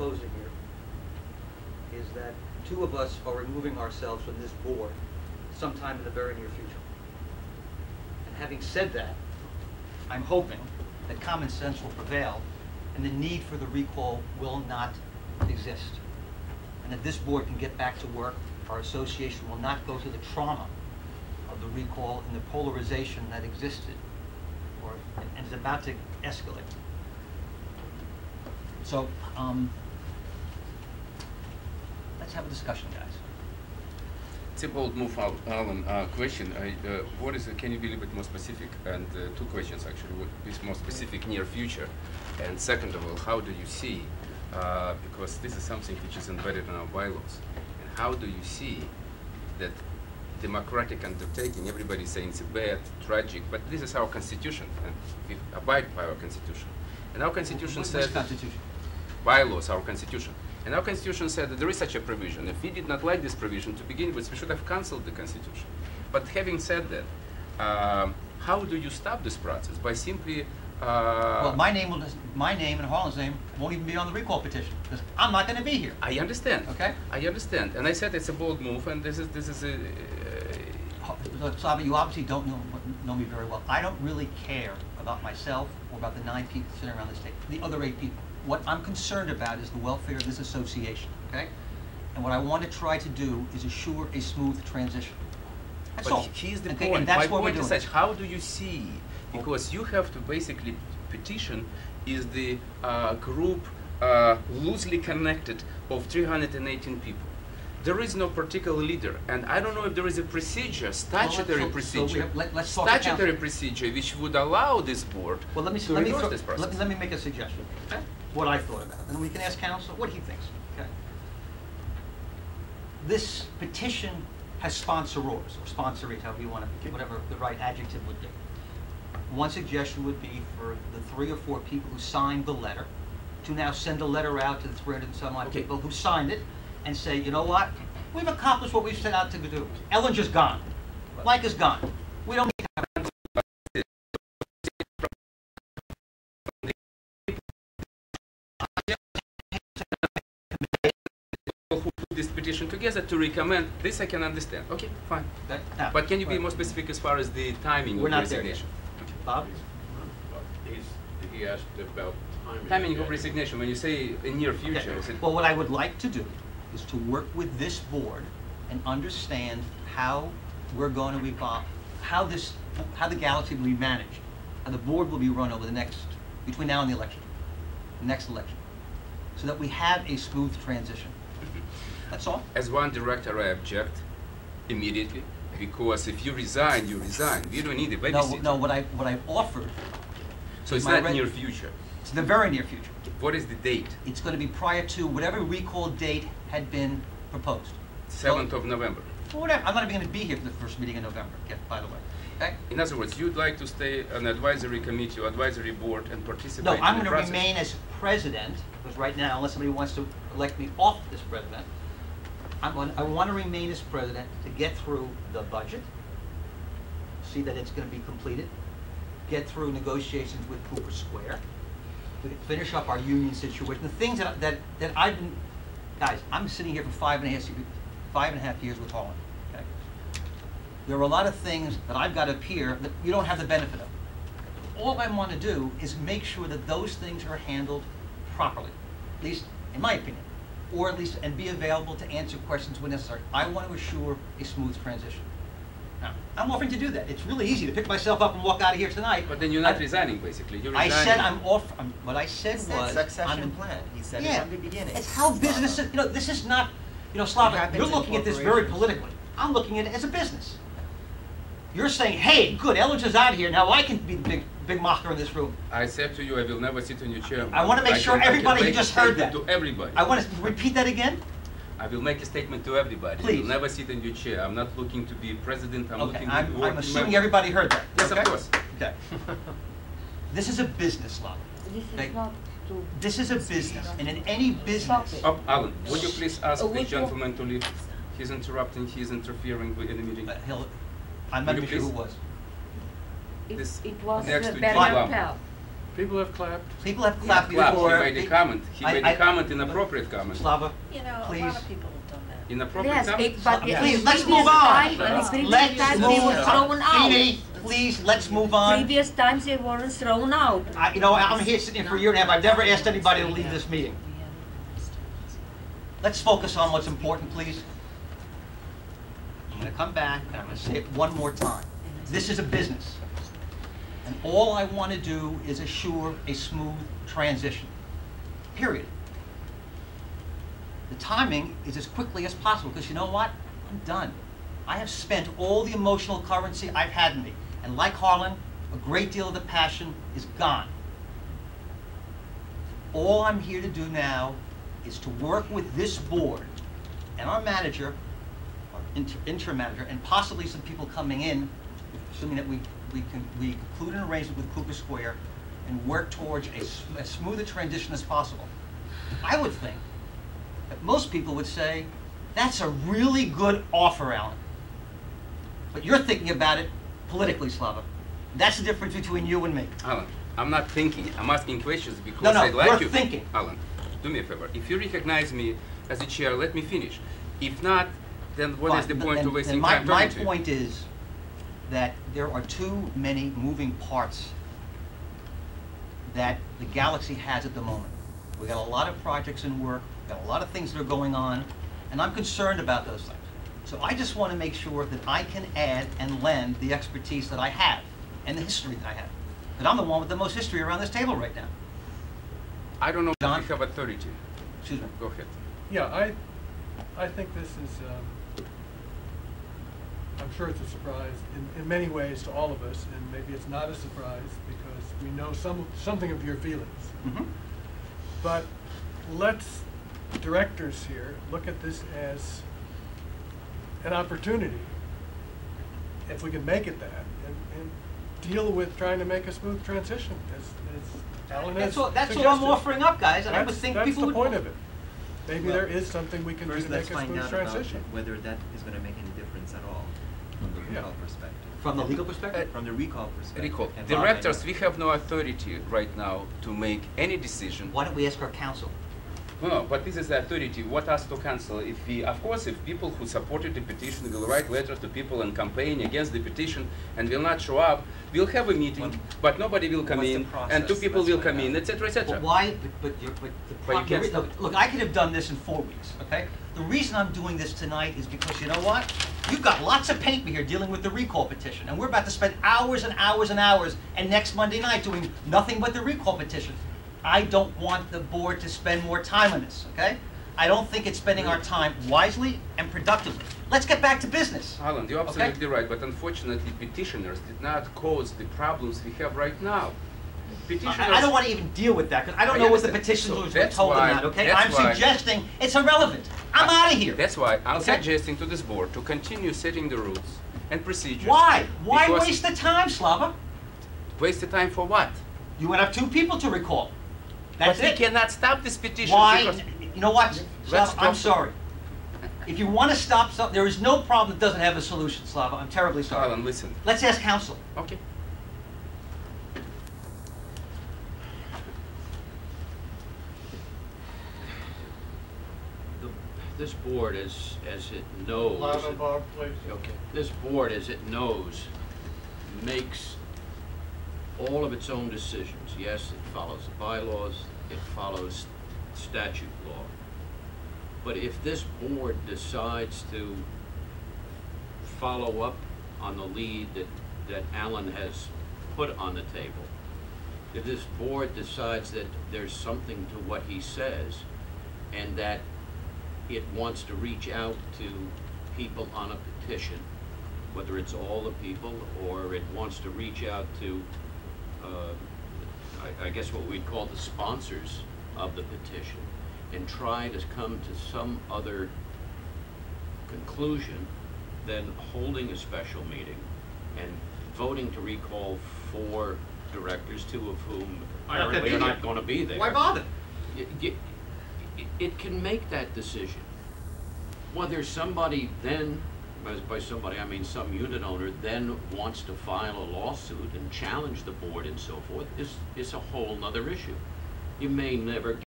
proposing here is that two of us are removing ourselves from this board sometime in the very near future. And having said that, I'm hoping that common sense will prevail and the need for the recall will not exist. And that this board can get back to work. Our association will not go through the trauma of the recall and the polarization that existed and is about to escalate. So, let's have a discussion, guys. It's a bold move, Alan. Question: what is? Can you be a little bit more specific? And two questions actually. What is more specific near future? And second of all, how do you see? Because this is something which is embedded in our bylaws. And how do you see that democratic undertaking? Everybody's saying it's bad, tragic, but this is our constitution, and we abide by our constitution. And our constitution says bylaws, our constitution. And our constitution said that there is such a provision. If we did not like this provision to begin with, we should have cancelled the constitution. But having said that, how do you stop this process? By simply well, my name and Harlan's name won't even be on the recall petition because I'm not going to be here. I understand. Okay. I understand, and I said it's a bold move, and this is a. Slava, you obviously don't know me very well. I don't really care about myself or about the 9 people sitting around this table, the other 8 people. What I'm concerned about is the welfare of this association. Okay. And what I want to try to do is assure a smooth transition. That's all. But here's the point. point. And that's My what we're point is doing. such. How do you see? Because you have to basically petition is the group loosely connected of 318 people. There is no particular leader, and I don't know if there is a procedure, statutory procedure, statutory procedure which would allow this board to reverse this process. Let me make a suggestion. Okay? What I thought about, and we can ask counsel what he thinks. Okay. This petition has sponsorors or sponsorees, however you want to, whatever the right adjective would be. One suggestion would be for the 3 or 4 people who signed the letter to now send a letter out to the 300 and some odd people who signed it and say, you know what, we've accomplished what we've set out to do. Ellinger's gone. Mike is gone. We don't need to have who put this petition together to recommend this, I can understand. Okay, fine. But can you be more specific as far as the timing of resignation? Bob? He asked about timing. Timing of resignation, when you say in near future, is it? Well, what I would like to do is to work with this board and understand how we're going to evolve, how the galaxy will be managed, how the board will be run over the next, between now and the next election, so that we have a smooth transition. That's all. As one director, I object immediately, because if you resign, you resign. We don't need a babysitter. No, what I've offered. So it's not near future. It's the very near future. What is the date? It's going to be prior to whatever recall date had been proposed. 7th of November. Well, whatever. I'm not even going to be here for the first meeting in November, by the way. Okay? In other words, you'd like to stay on advisory committee or advisory board and participate No, in I'm the going to process. remain as president, because right now, unless somebody wants to elect me off as president, I want to remain as president to get through the budget, see that it's going to be completed, get through negotiations with Cooper Square, to finish up our union situation, the things that I've been, guys, I'm sitting here for 5.5 years with Harlan. Okay? There are a lot of things that I've got up here that you don't have the benefit of. All I want to do is make sure that those things are handled properly, at least in my opinion, or at least, and be available to answer questions when necessary. I want to assure a smooth transition. Now, I'm offering to do that. It's really easy to pick myself up and walk out of here tonight. But then you're not resigning, basically. You're resigning. I said I'm off. What I said was succession plan. He said it from the beginning. It's how business is. You know, this is not. You know, Slava, you're looking at this very politically. I'm looking at it as a business. You're saying, hey, good, Ellinger's out here now. I can be the big mocker in this room. I said to you, I will never sit on your chair. I want to make sure everybody who just heard that. To everybody. I want to repeat that again. I will make a statement to everybody. Please. I will never sit in your chair. I'm not looking to be president. I'm looking to be I'm assuming everybody heard that. Yes, okay? of course. Okay. This is a business, Slava. This is not to... This is a business, and in any business... Oh, Alan, would you please ask the gentleman to leave? He's interrupting, he's interfering with the meeting. I'm not sure who it was. It was next to Bernard Islam. Pell. People have clapped. People have Not clapped clap, before. he made a comment. He made a comment, inappropriate comment. Slava, You know, a please. lot of people have done that. Inappropriate Yes, comment? but Please, in let's previous move on. time, in previous Let's times they were move thrown on. out. Dee, please, let's move on. Previous times they weren't thrown out. You know, I'm here sitting here for a year and a half. I've never asked anybody to leave this meeting. Let's focus on what's important, please. I'm going to come back and I'm going to say it one more time. This is a business. And all I want to do is assure a smooth transition. Period. The timing is as quickly as possible because you know what? I'm done. I have spent all the emotional currency I've had in me. And like Harlan, a great deal of the passion is gone. All I'm here to do now is to work with this board and our manager, our interim manager, and possibly some people coming in, assuming that we conclude an arrangement with Cougar Square and work towards a smoother transition as possible. I would think that most people would say, that's a really good offer, Alan. But you're thinking about it politically, Slava. That's the difference between you and me. Alan, I'm not thinking. I'm asking questions because No, I'd like you're you. thinking. Alan, do me a favor. If you recognize me as a chair, let me finish. If not, then what is the point of wasting time My talking to you? point is that there are too many moving parts that the Galaxy has at the moment. We got a lot of projects in work, we got a lot of things that are going on, and I'm concerned about those things. So I just want to make sure that I can add and lend the expertise that I have and the history that I have. But I'm the one with the most history around this table right now. I don't know John? if we have authority. Excuse me. Go ahead. Yeah, I think this is, I'm sure it's a surprise in many ways to all of us, and maybe it's not a surprise because we know something of your feelings. Mm-hmm. But let's, directors here, look at this as an opportunity, if we can make it that, and deal with trying to make a smooth transition, as Alan has That's all I'm suggested. offering up, guys, and I would think That's people the would... point of it. Maybe Well, there is something we can do First, to let's make a find smooth out about transition. whether that is going to make any difference at all from the recall perspective. From the legal perspective? From the recall perspective. Recall, And directors, we have no authority right now to make any decision. Why don't we ask our counsel? No, but this is the authority. What us to cancel? If we, of course, if people who supported the petition will write letters to people and campaign against the petition and will not show up, we'll have a meeting, but nobody will come what's the in, process? and 2 people Let's will find come in, out. etc., etc. But why, but the But you can't stop. look, I could have done this in 4 weeks, okay? The reason I'm doing this tonight is because, you know what? You've got lots of paper here dealing with the recall petition, and we're about to spend hours and hours and hours, and next Monday night doing nothing but the recall petition. I don't want the board to spend more time on this, okay? I don't think it's spending our time wisely and productively. Let's get back to business. Alan, you're absolutely right, but unfortunately, petitioners did not cause the problems we have right now. Petitioners. I don't want to even deal with that, because I don't I know what the understand. petitioners So were that's told why- about, okay? that's I'm why- suggesting it's irrelevant. I'm out of here. That's why I'm Okay? suggesting to this board to continue setting the rules and procedures. Why? Why Because- waste the time, Slava? Waste the time for what? You would have 2 people to recall. That's but we it. cannot stop this petition. Why? Because You know what? Let's Slava, I'm talk- sorry. If you want to stop something, there is no problem that doesn't have a solution, Slava. I'm terribly sorry. Alan, listen. Let's ask counsel. Okay. This board, as it knows. Louder, Bob, please. Okay. This board, as it knows, makes all of its own decisions. Yes, it follows the bylaws, it follows statute law. But if this board decides to follow up on the lead that Alan has put on the table, if this board decides that there's something to what he says and that it wants to reach out to people on a petition, whether it's all the people or it wants to reach out to, I guess what we'd call the sponsors of the petition, and try to come to some other conclusion than holding a special meeting and voting to recall 4 directors, 2 of whom apparently are not going to be there. Why bother? It can make that decision. Whether somebody then by somebody, I mean some unit owner, then wants to file a lawsuit and challenge the board and so forth, is a whole nother issue. You may never